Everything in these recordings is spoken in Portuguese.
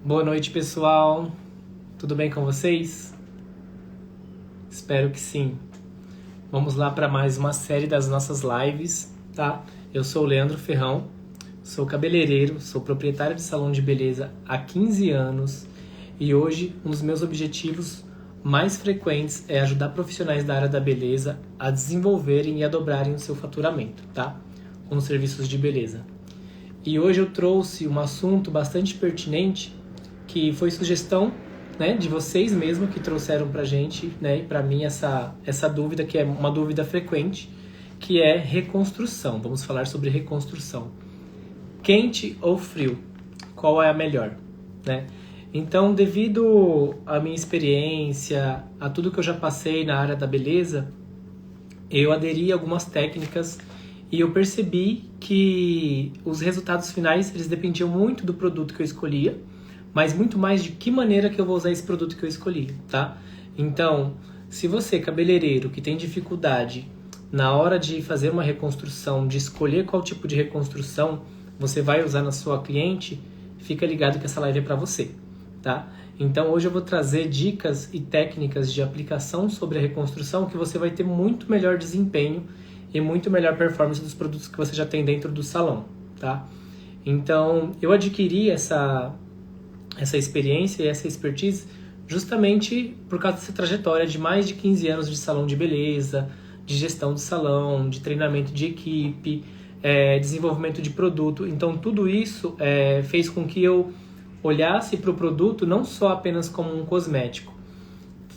Boa noite, pessoal. Tudo bem com vocês? Espero que sim. Vamos lá para mais uma série das nossas lives, tá? Eu sou o Leandro Ferrão, sou cabeleireiro, sou proprietário de salão de beleza há 15 anos e hoje um dos meus objetivos mais frequentes é ajudar profissionais da área da beleza a desenvolverem e a dobrarem o seu faturamento, tá? Com os serviços de beleza. E hoje eu trouxe um assunto bastante pertinente que foi sugestão, né, de vocês mesmo que trouxeram pra gente, né, e pra mim essa dúvida que é uma dúvida frequente, que é reconstrução. Vamos falar sobre reconstrução. Quente ou frio? Qual é a melhor, né? Então, devido à minha experiência, a tudo que eu já passei na área da beleza, eu aderi a algumas técnicas e eu percebi que os resultados finais, eles dependiam muito do produto que eu escolhia, mas muito mais de que maneira que eu vou usar esse produto que eu escolhi, tá? Então, se você, cabeleireiro, que tem dificuldade na hora de fazer uma reconstrução, de escolher qual tipo de reconstrução você vai usar na sua cliente, fica ligado que essa live é para você, tá? Então, hoje eu vou trazer dicas e técnicas de aplicação sobre a reconstrução que você vai ter muito melhor desempenho e muito melhor performance dos produtos que você já tem dentro do salão, tá? Então, eu adquiri essa experiência e essa expertise justamente por causa dessa trajetória de mais de 15 anos de salão de beleza, de gestão de salão, de treinamento de equipe, desenvolvimento de produto. Então, tudo isso fez com que eu olhasse para o produto não só apenas como um cosmético,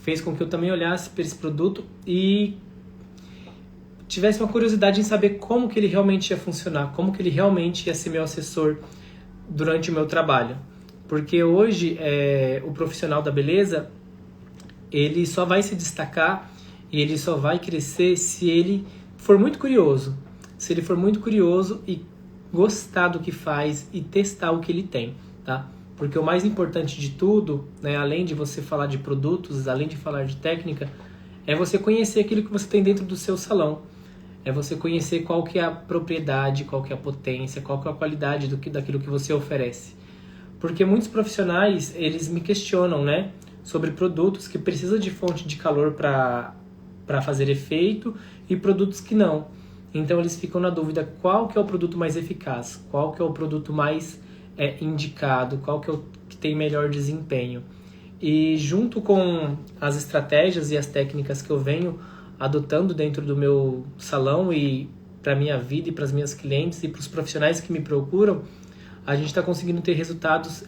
fez com que eu também olhasse para esse produto e tivesse uma curiosidade em saber como que ele realmente ia funcionar, como que ele realmente ia ser meu assessor durante o meu trabalho. Porque hoje o profissional da beleza, ele só vai se destacar e ele só vai crescer se ele for muito curioso. Se ele for muito curioso e gostar do que faz e testar o que ele tem, tá? Porque o mais importante de tudo, né, além de você falar de produtos, além de falar de técnica, é você conhecer aquilo que você tem dentro do seu salão. É você conhecer qual que é a propriedade, qual que é a potência, qual que é a qualidade daquilo que você oferece. Porque muitos profissionais, eles me questionam, né, sobre produtos que precisam de fonte de calor para fazer efeito e produtos que não. Então eles ficam na dúvida qual que é o produto mais eficaz, qual que é o produto mais indicado, qual que é o que tem melhor desempenho. E junto com as estratégias e as técnicas que eu venho adotando dentro do meu salão e para a minha vida e para as minhas clientes e para os profissionais que me procuram, a gente está conseguindo ter resultados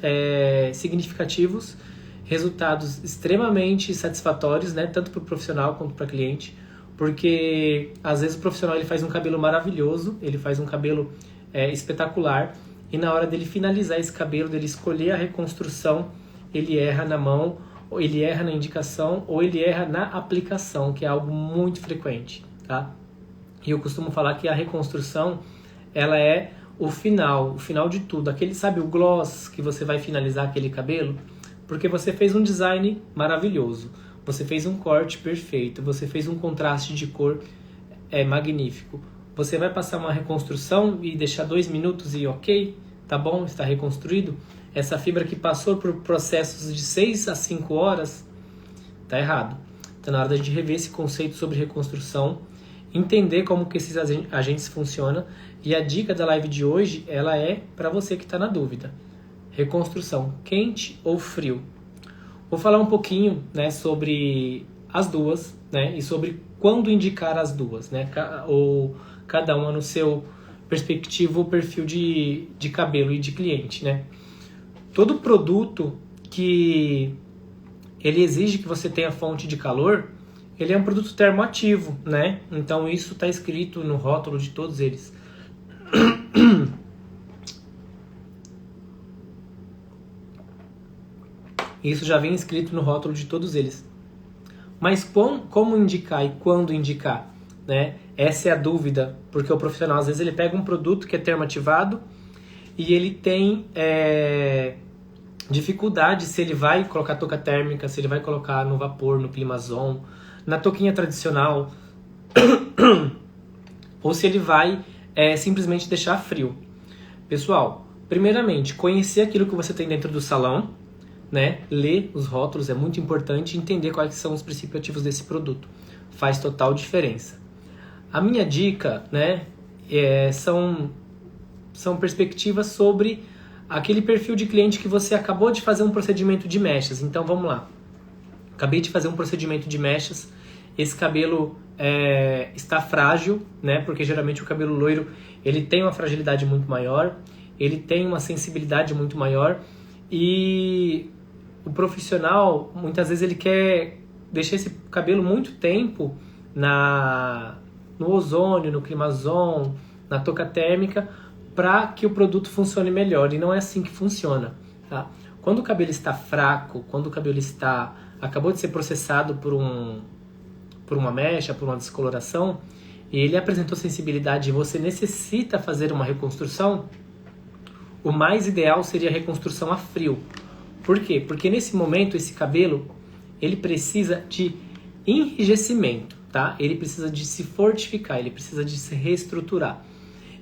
significativos, resultados extremamente satisfatórios, né, tanto para o profissional quanto para o cliente, porque às vezes o profissional ele faz um cabelo maravilhoso, ele faz um cabelo espetacular, e na hora dele finalizar esse cabelo, dele escolher a reconstrução, ele erra na mão, ou ele erra na indicação, ou ele erra na aplicação, que é algo muito frequente, tá? E eu costumo falar que a reconstrução, ela é o final de tudo. Aquele, sabe, o gloss que você vai finalizar aquele cabelo? Porque você fez um design maravilhoso, você fez um corte perfeito, você fez um contraste de cor magnífico. Você vai passar uma reconstrução e deixar 2 minutos e ok, tá bom, está reconstruído. Essa fibra que passou por processos de 6 a 5 horas, tá errado. Então, na hora de rever esse conceito sobre reconstrução, entender como que esses agentes funcionam. E a dica da live de hoje, ela é para você que está na dúvida. Reconstrução, quente ou frio? Vou falar um pouquinho, né, sobre as duas, né, e sobre quando indicar as duas, né, ou cada uma no seu perspectivo ou perfil de cabelo e de cliente, né. Todo produto que ele exige que você tenha fonte de calor, ele é um produto termoativo, né? Então isso está escrito no rótulo de todos eles. Isso já vem escrito no rótulo de todos eles. Mas como indicar e quando indicar, né? Essa é a dúvida, porque o profissional às vezes ele pega um produto que é termoativado e ele tem dificuldade se ele vai colocar touca térmica, se ele vai colocar no vapor, no Climazon, na touquinha tradicional, ou se ele vai simplesmente deixar frio. Pessoal, primeiramente, conhecer aquilo que você tem dentro do salão, né, ler os rótulos, é muito importante entender quais são os princípios ativos desse produto. Faz total diferença. A minha dica, né, são perspectivas sobre aquele perfil de cliente que você acabou de fazer um procedimento de mechas. Então vamos lá. Acabei de fazer um procedimento de mechas. Esse cabelo está frágil, né? Porque geralmente o cabelo loiro ele tem uma fragilidade muito maior, ele tem uma sensibilidade muito maior e o profissional muitas vezes ele quer deixar esse cabelo muito tempo no ozônio, no Climazone, na touca térmica, para que o produto funcione melhor, e não é assim que funciona, tá? Quando o cabelo está fraco, quando o cabelo acabou de ser processado por uma mecha, por uma descoloração, e ele apresentou sensibilidade e você necessita fazer uma reconstrução, o mais ideal seria a reconstrução a frio. Por quê? Porque nesse momento esse cabelo ele precisa de enrijecimento, tá? Ele precisa de se fortificar, ele precisa de se reestruturar.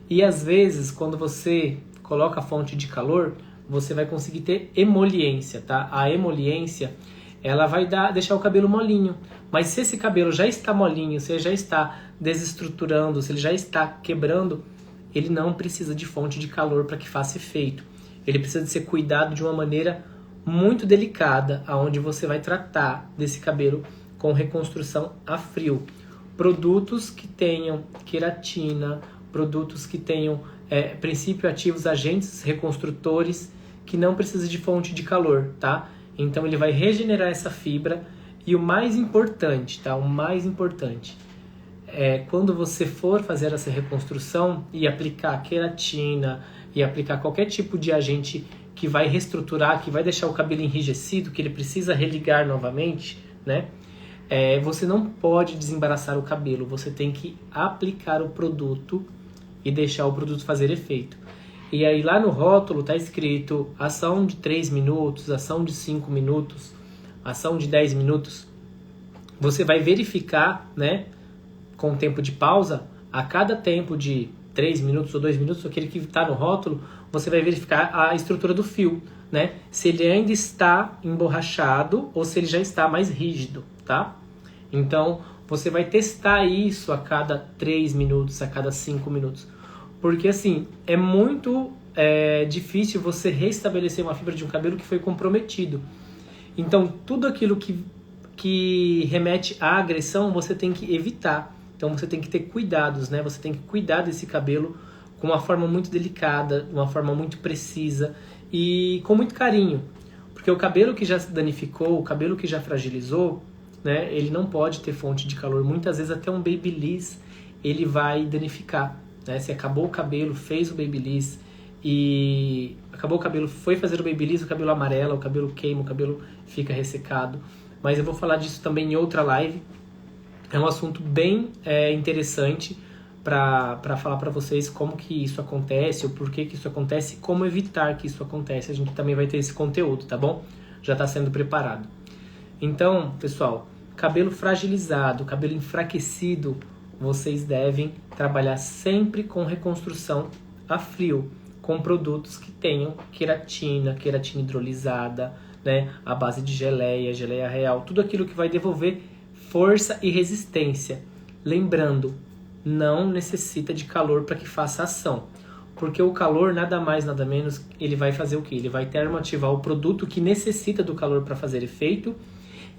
E às vezes, quando você coloca a fonte de calor, você vai conseguir ter emoliência, tá? A emoliência, ela vai deixar o cabelo molinho. Mas se esse cabelo já está molinho, se ele já está desestruturando, se ele já está quebrando, ele não precisa de fonte de calor para que faça efeito. Ele precisa de ser cuidado de uma maneira muito delicada, aonde você vai tratar desse cabelo com reconstrução a frio. Produtos que tenham queratina, produtos que tenham princípio ativos, agentes reconstrutores, que não precisam de fonte de calor, tá? Então ele vai regenerar essa fibra. E o mais importante, tá? O mais importante quando você for fazer essa reconstrução e aplicar queratina e aplicar qualquer tipo de agente que vai reestruturar, que vai deixar o cabelo enrijecido, que ele precisa religar novamente, né? Você não pode desembaraçar o cabelo, você tem que aplicar o produto e deixar o produto fazer efeito. E aí lá no rótulo tá escrito ação de 3 minutos, ação de 5 minutos, ação de 10 minutos. Você vai verificar, né, com tempo de pausa, a cada tempo de 3 minutos ou 2 minutos, aquele que está no rótulo, você vai verificar a estrutura do fio, né? Se ele ainda está emborrachado ou se ele já está mais rígido, tá? Então, você vai testar isso a cada 3 minutos, a cada 5 minutos. Porque, assim, é muito difícil você restabelecer uma fibra de um cabelo que foi comprometido. Então, tudo aquilo que remete à agressão, você tem que evitar. Então, você tem que ter cuidados, né? Você tem que cuidar desse cabelo com uma forma muito delicada, uma forma muito precisa e com muito carinho. Porque o cabelo que já se danificou, o cabelo que já fragilizou, né? Ele não pode ter fonte de calor. Muitas vezes até um babyliss ele vai danificar, né? Se acabou o cabelo, fez o babyliss e acabou o cabelo, foi fazer o babyliss, o cabelo amarela, o cabelo queima, o cabelo fica ressecado. Mas eu vou falar disso também em outra live. É um assunto bem interessante para falar para vocês como que isso acontece, o porquê que isso acontece e como evitar que isso aconteça. A gente também vai ter esse conteúdo, tá bom? Já está sendo preparado. Então, pessoal, cabelo fragilizado, cabelo enfraquecido, vocês devem trabalhar sempre com reconstrução a frio, com produtos que tenham queratina hidrolisada, né, à base de geleia real, tudo aquilo que vai devolver força e resistência. Lembrando, não necessita de calor para que faça ação, porque o calor nada mais nada menos ele vai fazer o que? Ele vai termoativar o produto que necessita do calor para fazer efeito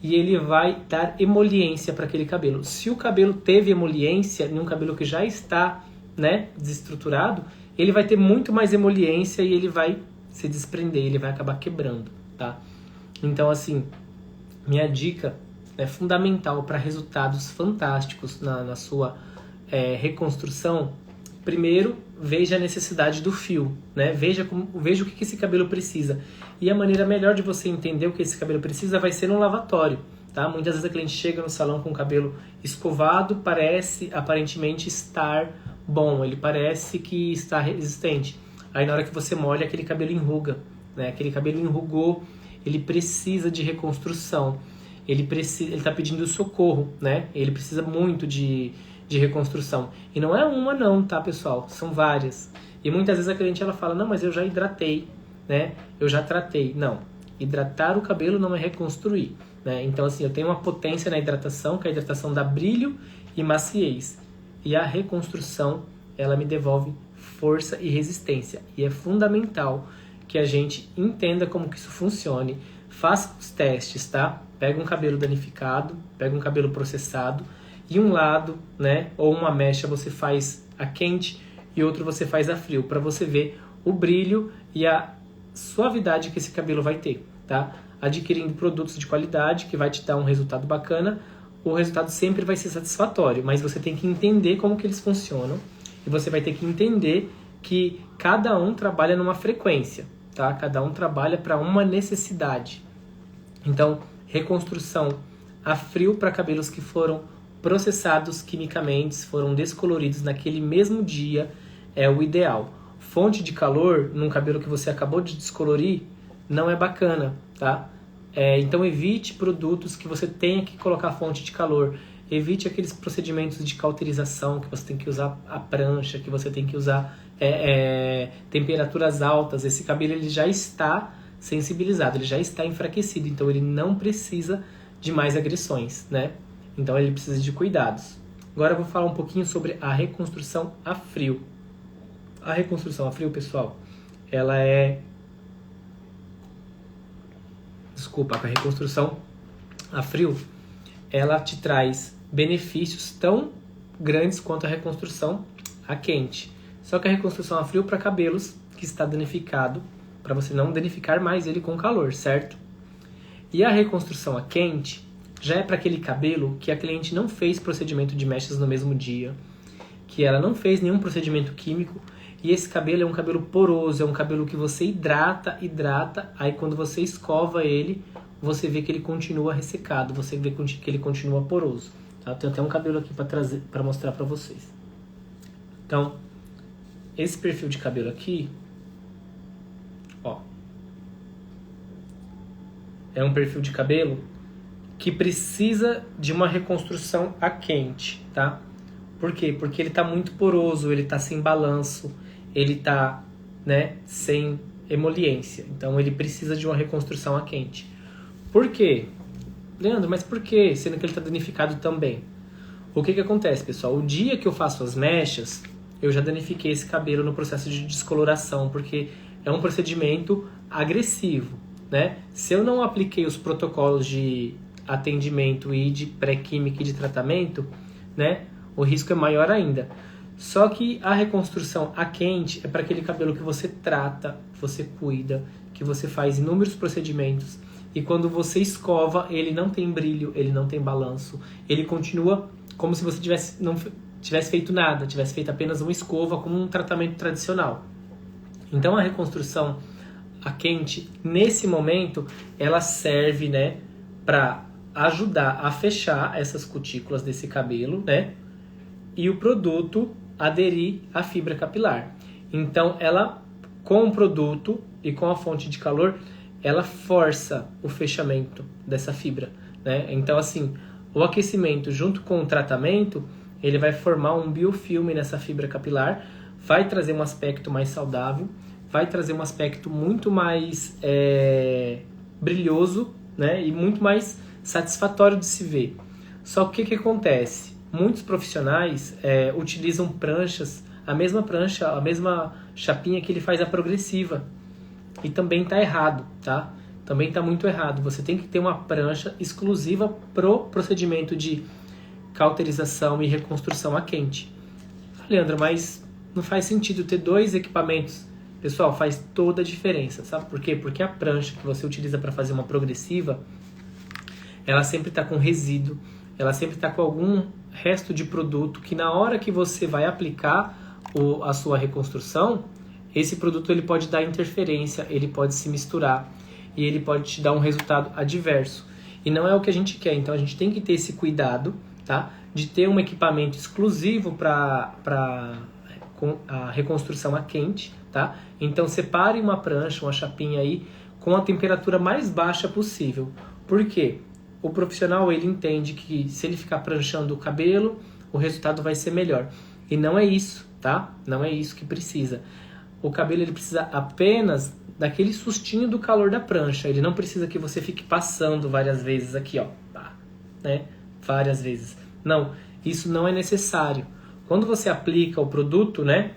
e ele vai dar emoliência para aquele cabelo. Se o cabelo teve emoliência em um cabelo que já está, né, desestruturado, ele vai ter muito mais emoliência e ele vai se desprender, ele vai acabar quebrando, tá? Então, assim, minha dica é fundamental para resultados fantásticos na sua reconstrução. Primeiro, veja a necessidade do fio, né? Veja o que esse cabelo precisa. E a maneira melhor de você entender o que esse cabelo precisa vai ser no lavatório, tá? Muitas vezes a cliente chega no salão com o cabelo escovado, parece aparentemente estar bom, ele parece que está resistente. Aí na hora que você molha, aquele cabelo enruga, né? Aquele cabelo enrugou, ele precisa de reconstrução. Ele está pedindo socorro, né? Ele precisa muito de reconstrução. E não é uma não, tá, pessoal? São várias. E muitas vezes a cliente ela fala, não, mas eu já hidratei, né? Eu já tratei. Não. Hidratar o cabelo não é reconstruir, né? Então, assim, eu tenho uma potência na hidratação, que a hidratação dá brilho e maciez. E a reconstrução, ela me devolve força e resistência. E é fundamental que a gente entenda como que isso funcione. Faça os testes, tá? Pega um cabelo danificado, pega um cabelo processado e um lado, né, ou uma mecha você faz a quente e outro você faz a frio, para você ver o brilho e a suavidade que esse cabelo vai ter, tá? Adquirindo produtos de qualidade que vai te dar um resultado bacana, o resultado sempre vai ser satisfatório, mas você tem que entender como que eles funcionam e você vai ter que entender que cada um trabalha numa frequência, tá? Cada um trabalha para uma necessidade. Então, reconstrução a frio para cabelos que foram processados quimicamente, foram descoloridos naquele mesmo dia, é o ideal. Fonte de calor num cabelo que você acabou de descolorir não é bacana, tá? Então evite produtos que você tenha que colocar fonte de calor. Evite aqueles procedimentos de cauterização que você tem que usar a prancha, que você tem que usar temperaturas altas. Esse cabelo ele já está sensibilizado, ele já está enfraquecido, então ele não precisa de mais agressões, né? Então ele precisa de cuidados. Agora eu vou falar um pouquinho sobre a reconstrução a frio. A reconstrução a frio, pessoal, ela é... Desculpa, a reconstrução a frio, ela te traz benefícios tão grandes quanto a reconstrução a quente. Só que a reconstrução a frio para cabelos que está danificado, para você não danificar mais ele com calor, certo? E a reconstrução a quente já é para aquele cabelo que a cliente não fez procedimento de mechas no mesmo dia, que ela não fez nenhum procedimento químico, e esse cabelo é um cabelo poroso, é um cabelo que você hidrata, aí quando você escova ele, você vê que ele continua ressecado, você vê que ele continua poroso. Tá? Tem até um cabelo aqui para mostrar para vocês. Então, esse perfil de cabelo aqui, ó, é um perfil de cabelo que precisa de uma reconstrução a quente, tá? Por quê? Porque ele tá muito poroso, ele tá sem balanço, ele tá, né, sem emoliência. Então ele precisa de uma reconstrução a quente. Por quê? Leandro, mas por quê? Sendo que ele tá danificado também. O que que acontece, pessoal? O dia que eu faço as mechas, eu já danifiquei esse cabelo no processo de descoloração, porque é um procedimento agressivo, né? Se eu não apliquei os protocolos de atendimento e de pré-química e de tratamento, né, o risco é maior ainda. Só que a reconstrução a quente é para aquele cabelo que você trata, que você cuida, que você faz inúmeros procedimentos e quando você escova, ele não tem brilho, ele não tem balanço, ele continua como se você não tivesse feito nada, tivesse feito apenas uma escova como um tratamento tradicional. Então a reconstrução a quente, nesse momento, ela serve, né, para ajudar a fechar essas cutículas desse cabelo, né, e o produto aderir à fibra capilar. Então ela, com o produto e com a fonte de calor, ela força o fechamento dessa fibra, né? Então assim, o aquecimento junto com o tratamento, ele vai formar um biofilme nessa fibra capilar, vai trazer um aspecto mais saudável, vai trazer um aspecto muito mais brilhoso, né? E muito mais satisfatório de se ver. Só que o que acontece? Muitos profissionais utilizam pranchas, a mesma prancha, a mesma chapinha que ele faz a progressiva. E também está errado, tá? Também está muito errado. Você tem que ter uma prancha exclusiva pro procedimento de cauterização e reconstrução a quente. Leandro, mas não faz sentido ter dois equipamentos. Pessoal, faz toda a diferença, sabe por quê? Porque a prancha que você utiliza para fazer uma progressiva, ela sempre está com resíduo, ela sempre está com algum resto de produto que na hora que você vai aplicar a sua reconstrução, esse produto ele pode dar interferência, ele pode se misturar e ele pode te dar um resultado adverso. E não é o que a gente quer, então a gente tem que ter esse cuidado, tá? De ter um equipamento exclusivo para a reconstrução a quente, tá? Então separe uma prancha, uma chapinha aí com a temperatura mais baixa possível. Por quê? O profissional ele entende que se ele ficar pranchando o cabelo, o resultado vai ser melhor. E não é isso, tá? Não é isso que precisa. O cabelo ele precisa apenas daquele sustinho do calor da prancha. Ele não precisa que você fique passando várias vezes aqui, ó, tá, né? Várias vezes. Não, isso não é necessário. Quando você aplica o produto, né,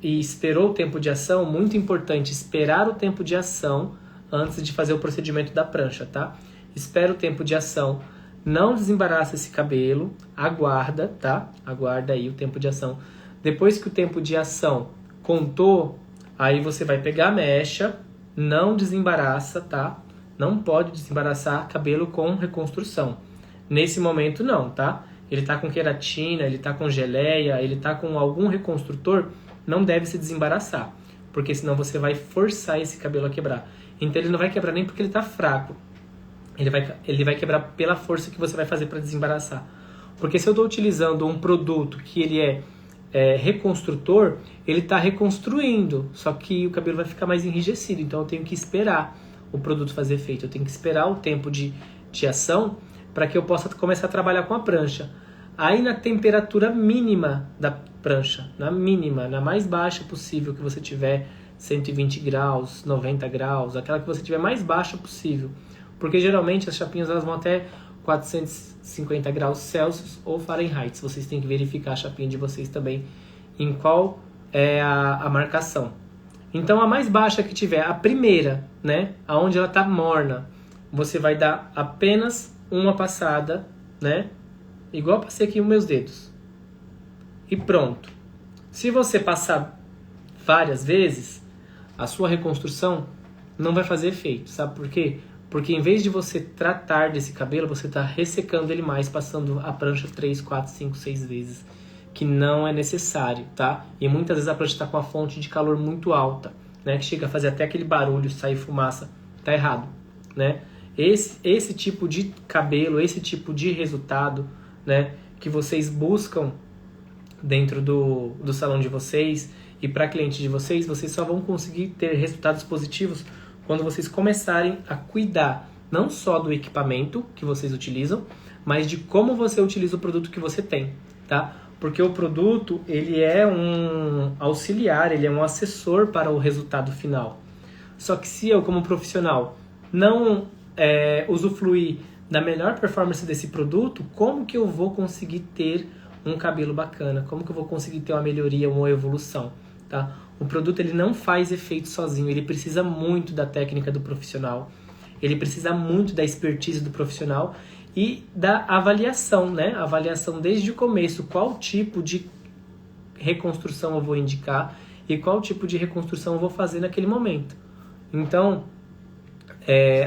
e esperou o tempo de ação, muito importante esperar o tempo de ação antes de fazer o procedimento da prancha, tá? Espera o tempo de ação, não desembaraça esse cabelo, aguarda, tá? Aguarda aí o tempo de ação. Depois que o tempo de ação contou, aí você vai pegar a mecha, não desembaraça, tá? Não pode desembaraçar cabelo com reconstrução. Nesse momento não, tá? Ele tá com queratina, ele tá com geleia, ele tá com algum reconstrutor, não deve se desembaraçar, porque senão você vai forçar esse cabelo a quebrar. Então ele não vai quebrar nem porque ele tá fraco. Ele vai quebrar pela força que você vai fazer para desembaraçar. Porque se eu estou utilizando um produto que ele é reconstrutor, ele está reconstruindo, só que o cabelo vai ficar mais enrijecido. Então eu tenho que esperar o produto fazer efeito. Eu tenho que esperar o tempo de ação para que eu possa começar a trabalhar com a prancha. Aí na temperatura mínima da prancha, na mínima, na mais baixa possível que você tiver, 120 graus, 90 graus, aquela que você tiver mais baixa possível. Porque geralmente as chapinhas elas vão até 450 graus Celsius ou Fahrenheit. Vocês têm que verificar a chapinha de vocês também em qual é a marcação. Então a mais baixa que tiver, a primeira, né, aonde ela está morna, você vai dar apenas uma passada, né, igual eu passei aqui nos meus dedos. E pronto. Se você passar várias vezes, a sua reconstrução não vai fazer efeito. Sabe por quê? Porque em vez de você tratar desse cabelo, você está ressecando ele mais, passando a prancha 3, 4, 5, 6 vezes. Que não é necessário, tá? E muitas vezes a prancha está com a fonte de calor muito alta, né? Que chega a fazer até aquele barulho, sair fumaça. Tá errado, né? Esse tipo de cabelo, esse tipo de resultado, né? Que vocês buscam dentro do salão de vocês e para cliente de vocês, vocês só vão conseguir ter resultados positivos quando vocês começarem a cuidar não só do equipamento que vocês utilizam, mas de como você utiliza o produto que você tem, tá? Porque o produto, ele é um auxiliar, ele é um assessor para o resultado final. Só que se eu, como profissional, não usufruir da melhor performance desse produto, como que eu vou conseguir ter um cabelo bacana? Como que eu vou conseguir ter uma melhoria, uma evolução, tá? O produto ele não faz efeito sozinho, ele precisa muito da técnica do profissional, ele precisa muito da expertise do profissional e da avaliação, né? Avaliação desde o começo, qual tipo de reconstrução eu vou indicar e qual tipo de reconstrução eu vou fazer naquele momento. Então,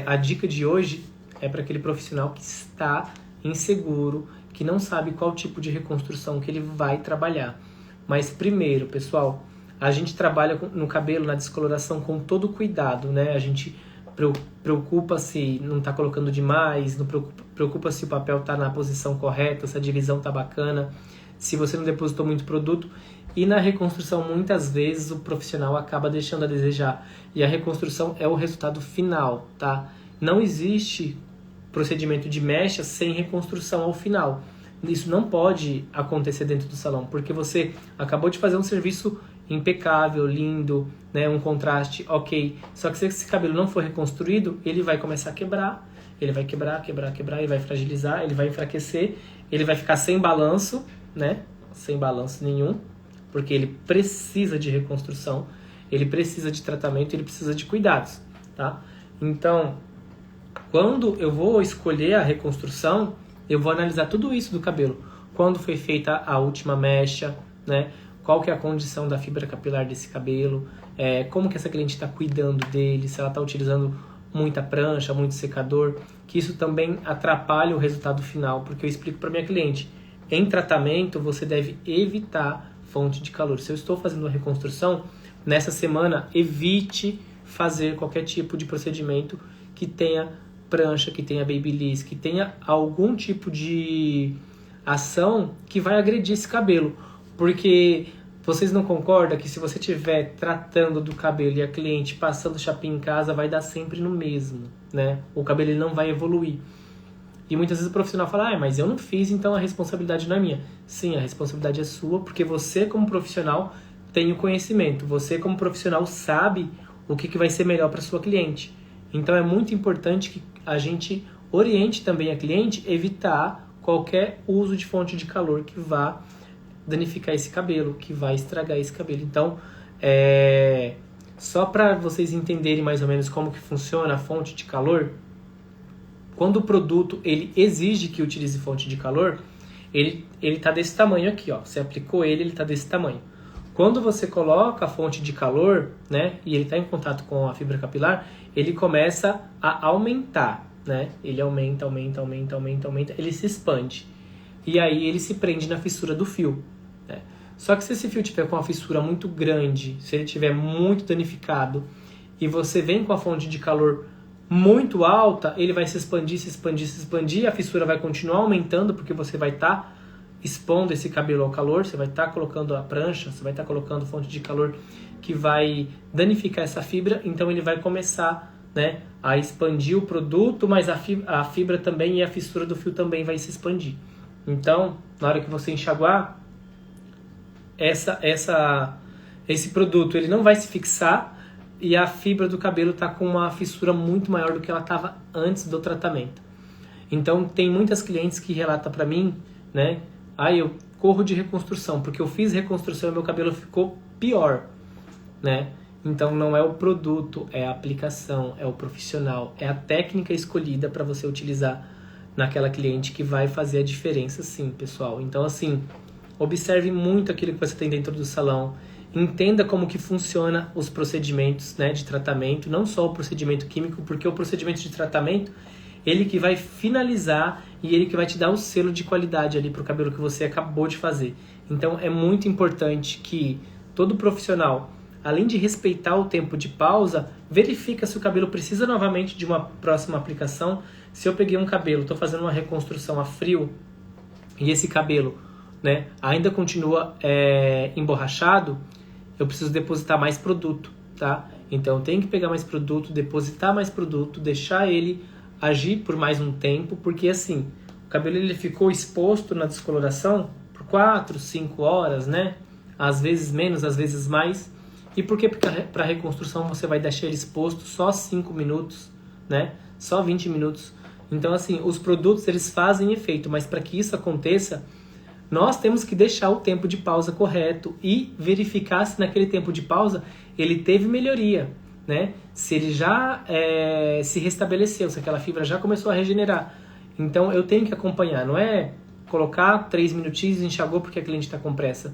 a dica de hoje é para aquele profissional que está inseguro, que não sabe qual tipo de reconstrução que ele vai trabalhar. Mas primeiro, pessoal, a gente trabalha no cabelo, na descoloração, com todo cuidado, né? A gente preocupa se não está colocando demais, não preocupa se o papel está na posição correta, se a divisão está bacana, se você não depositou muito produto. E na reconstrução, muitas vezes, o profissional acaba deixando a desejar. E a reconstrução é o resultado final, tá? Não existe procedimento de mecha sem reconstrução ao final. Isso não pode acontecer dentro do salão, porque você acabou de fazer um serviço impecável, lindo, né, um contraste ok, só que se esse cabelo não for reconstruído, ele vai começar a quebrar, ele vai quebrar, ele vai fragilizar, ele vai enfraquecer, ele vai ficar sem balanço, né, sem balanço nenhum, porque ele precisa de reconstrução, ele precisa de tratamento, ele precisa de cuidados, tá? Então, quando eu vou escolher a reconstrução, eu vou analisar tudo isso do cabelo, quando foi feita a última mecha, né, qual que é a condição da fibra capilar desse cabelo, como que essa cliente está cuidando dele, se ela está utilizando muita prancha, muito secador, que isso também atrapalha o resultado final, porque eu explico para minha cliente, em tratamento você deve evitar fonte de calor. Se eu estou fazendo a reconstrução, nessa semana evite fazer qualquer tipo de procedimento que tenha prancha, que tenha babyliss, que tenha algum tipo de ação que vai agredir esse cabelo. Porque vocês não concordam que se você estiver tratando do cabelo e a cliente passando chapinha em casa, vai dar sempre no mesmo, né? O cabelo ele não vai evoluir. E muitas vezes o profissional fala, mas eu não fiz, então a responsabilidade não é minha. Sim, a responsabilidade é sua, porque você como profissional tem o conhecimento. Você como profissional sabe o que vai ser melhor para sua cliente. Então é muito importante que a gente oriente também a cliente evitar qualquer uso de fonte de calor que vá danificar esse cabelo, que vai estragar esse cabelo. Então, só para vocês entenderem mais ou menos como que funciona a fonte de calor, quando o produto ele exige que utilize fonte de calor, ele tá desse tamanho aqui, ó. Você aplicou ele tá desse tamanho. Quando você coloca a fonte de calor, né, e ele está em contato com a fibra capilar, ele começa a aumentar, né? Ele aumenta, ele se expande. E aí ele se prende na fissura do fio, né? Só que se esse fio tiver com uma fissura muito grande, se ele tiver muito danificado, e você vem com a fonte de calor muito alta, ele vai se expandir, a fissura vai continuar aumentando, porque você vai estar expondo esse cabelo ao calor, você vai estar colocando a prancha, você vai estar colocando fonte de calor que vai danificar essa fibra, então ele vai começar, né, a expandir o produto, mas a fibra também e a fissura do fio também vai se expandir. Então, na hora que você enxaguar, esse produto ele não vai se fixar, e a fibra do cabelo está com uma fissura muito maior do que ela estava antes do tratamento. Então, tem muitas clientes que relatam para mim, né? Eu corro de reconstrução, porque eu fiz reconstrução e meu cabelo ficou pior, né? Então, não é o produto, é a aplicação, é o profissional, é a técnica escolhida para você utilizar naquela cliente que vai fazer a diferença, sim, pessoal. Então, assim, observe muito aquilo que você tem dentro do salão. Entenda como que funciona os procedimentos, né, de tratamento, não só o procedimento químico, porque o procedimento de tratamento, ele que vai finalizar e ele que vai te dar o selo de qualidade ali para o cabelo que você acabou de fazer. Então é muito importante que todo profissional, além de respeitar o tempo de pausa, verifica se o cabelo precisa novamente de uma próxima aplicação. Se eu peguei um cabelo, estou fazendo uma reconstrução a frio e esse cabelo, né, ainda continua emborrachado, eu preciso depositar mais produto, tá? Então eu tenho que pegar mais produto, depositar mais produto, deixar ele agir por mais um tempo, porque assim, o cabelo ele ficou exposto na descoloração por 4, 5 horas, né? Às vezes menos, às vezes mais. E por que para reconstrução você vai deixar ele exposto só 5 minutos, né? Só 20 minutos. Então assim, os produtos eles fazem efeito, mas para que isso aconteça, nós temos que deixar o tempo de pausa correto e verificar se naquele tempo de pausa ele teve melhoria, né? Se ele já se restabeleceu, se aquela fibra já começou a regenerar. Então eu tenho que acompanhar, não é colocar 3 minutinhos e enxagou porque a cliente está com pressa.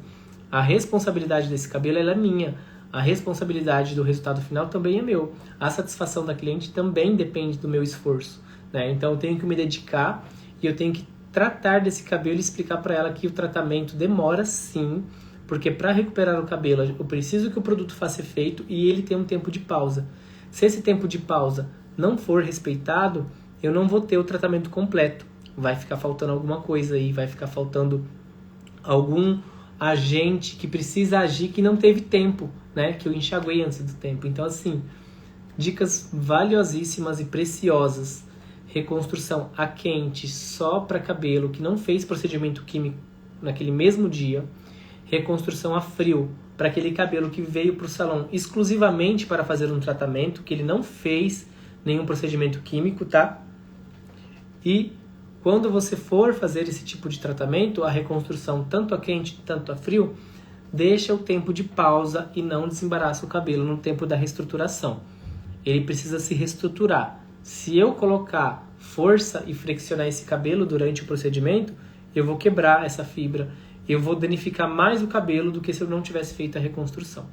A responsabilidade desse cabelo ela é minha, a responsabilidade do resultado final também é meu. A satisfação da cliente também depende do meu esforço, né? Então eu tenho que me dedicar e eu tenho que tratar desse cabelo e explicar para ela que o tratamento demora sim, porque para recuperar o cabelo eu preciso que o produto faça efeito e ele tem um tempo de pausa. Se esse tempo de pausa não for respeitado, eu não vou ter o tratamento completo. Vai ficar faltando alguma coisa aí, vai ficar faltando algum agente que precisa agir que não teve tempo, né? Que eu enxaguei antes do tempo. Então assim, dicas valiosíssimas e preciosas. Reconstrução a quente só para cabelo que não fez procedimento químico naquele mesmo dia. Reconstrução a frio para aquele cabelo que veio para o salão exclusivamente para fazer um tratamento, que ele não fez nenhum procedimento químico, tá? E quando você for fazer esse tipo de tratamento, a reconstrução tanto a quente, tanto a frio, deixa o tempo de pausa e não desembaraça o cabelo no tempo da reestruturação. Ele precisa se reestruturar. Se eu colocar força e flexionar esse cabelo durante o procedimento, eu vou quebrar essa fibra, eu vou danificar mais o cabelo do que se eu não tivesse feito a reconstrução,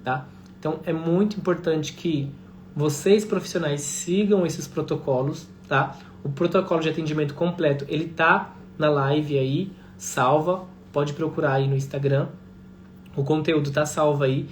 tá? Então é muito importante que vocês profissionais sigam esses protocolos, tá? O protocolo de atendimento completo, ele tá na live aí, salva, pode procurar aí no Instagram, o conteúdo tá salvo aí.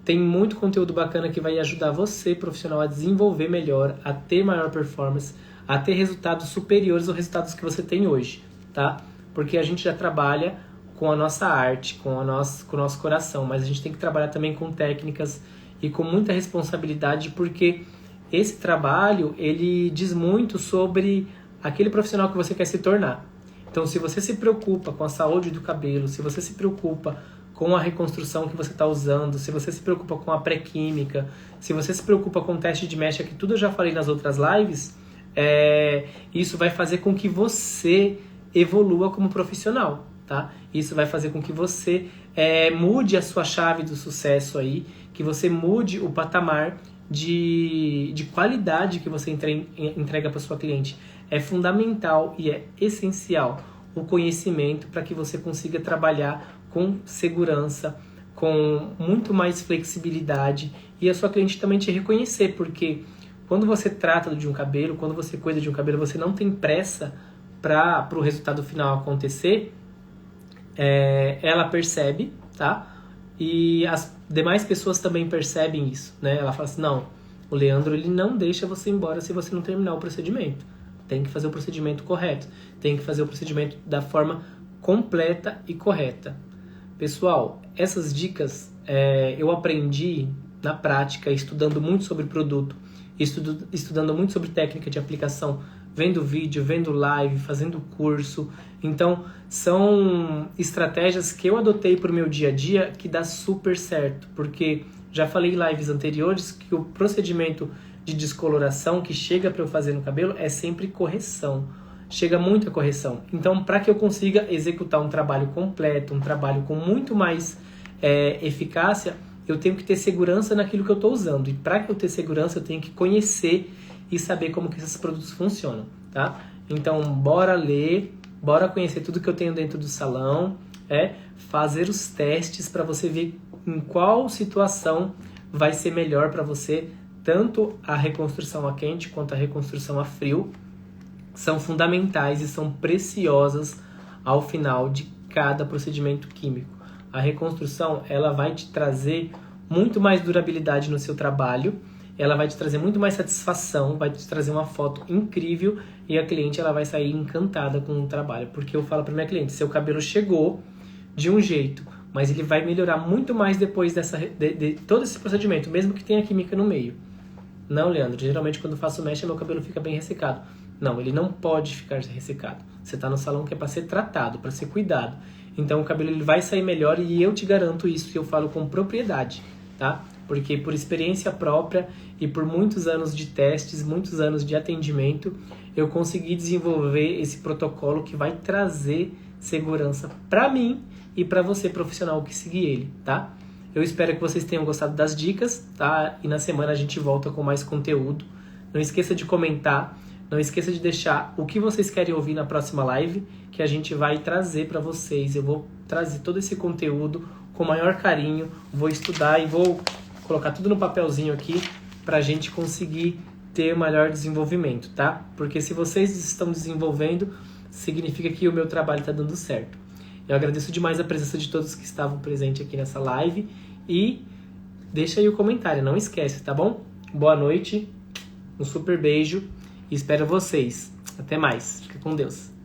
Tem muito conteúdo bacana que vai ajudar você, profissional, a desenvolver melhor, a ter maior performance, a ter resultados superiores aos resultados que você tem hoje, tá? Porque a gente já trabalha com a nossa arte, com o nosso coração, mas a gente tem que trabalhar também com técnicas e com muita responsabilidade, porque esse trabalho, ele diz muito sobre aquele profissional que você quer se tornar. Então, se você se preocupa com a saúde do cabelo, se você se preocupa com a reconstrução que você está usando, se você se preocupa com a pré-química, se você se preocupa com o teste de mecha, que tudo eu já falei nas outras lives, isso vai fazer com que você evolua como profissional, tá? Isso vai fazer com que você mude a sua chave do sucesso aí, que você mude o patamar de qualidade que você entrega para sua cliente. É fundamental e é essencial o conhecimento para que você consiga trabalhar com segurança, com muito mais flexibilidade e a sua cliente também te reconhecer, porque quando você trata de um cabelo, quando você cuida de um cabelo, você não tem pressa para o resultado final acontecer, ela percebe, tá? E as demais pessoas também percebem isso, né? Ela fala assim, não, o Leandro ele não deixa você ir embora se você não terminar o procedimento. Tem que fazer o procedimento correto, tem que fazer o procedimento da forma completa e correta. Pessoal, essas dicas eu aprendi na prática, estudando muito sobre produto, estudando muito sobre técnica de aplicação, vendo vídeo, vendo live, fazendo curso. Então, são estratégias que eu adotei para o meu dia a dia que dá super certo, porque já falei em lives anteriores que o procedimento de descoloração que chega para eu fazer no cabelo é sempre correção. Chega muita correção. Então, para que eu consiga executar um trabalho completo, um trabalho com muito mais eficácia, eu tenho que ter segurança naquilo que eu estou usando. E para que eu ter segurança, eu tenho que conhecer e saber como que esses produtos funcionam, tá? Então, bora ler, bora conhecer tudo que eu tenho dentro do salão, fazer os testes para você ver em qual situação vai ser melhor para você, tanto a reconstrução a quente quanto a reconstrução a frio. São fundamentais e são preciosas ao final de cada procedimento químico. A reconstrução, ela vai te trazer muito mais durabilidade no seu trabalho, ela vai te trazer muito mais satisfação, vai te trazer uma foto incrível e a cliente ela vai sair encantada com o trabalho. Porque eu falo para minha cliente, seu cabelo chegou de um jeito, mas ele vai melhorar muito mais depois de todo esse procedimento, mesmo que tenha química no meio. Não, Leandro, geralmente quando eu faço mecha, meu cabelo fica bem ressecado. Não, ele não pode ficar ressecado. Você está no salão que é para ser tratado, para ser cuidado. Então o cabelo ele vai sair melhor e eu te garanto isso, eu falo com propriedade, tá? Porque por experiência própria e por muitos anos de testes, muitos anos de atendimento, eu consegui desenvolver esse protocolo que vai trazer segurança para mim e para você profissional que seguir ele, tá? Eu espero que vocês tenham gostado das dicas, tá? E na semana a gente volta com mais conteúdo. Não esqueça de comentar, não esqueça de deixar o que vocês querem ouvir na próxima live, que a gente vai trazer para vocês. Eu vou trazer todo esse conteúdo com o maior carinho, vou estudar e vou colocar tudo no papelzinho aqui para a gente conseguir ter maior desenvolvimento, tá? Porque se vocês estão desenvolvendo, significa que o meu trabalho está dando certo. Eu agradeço demais a presença de todos que estavam presentes aqui nessa live e deixa aí o comentário, não esquece, tá bom? Boa noite, um super beijo e espero vocês. Até mais, fica com Deus.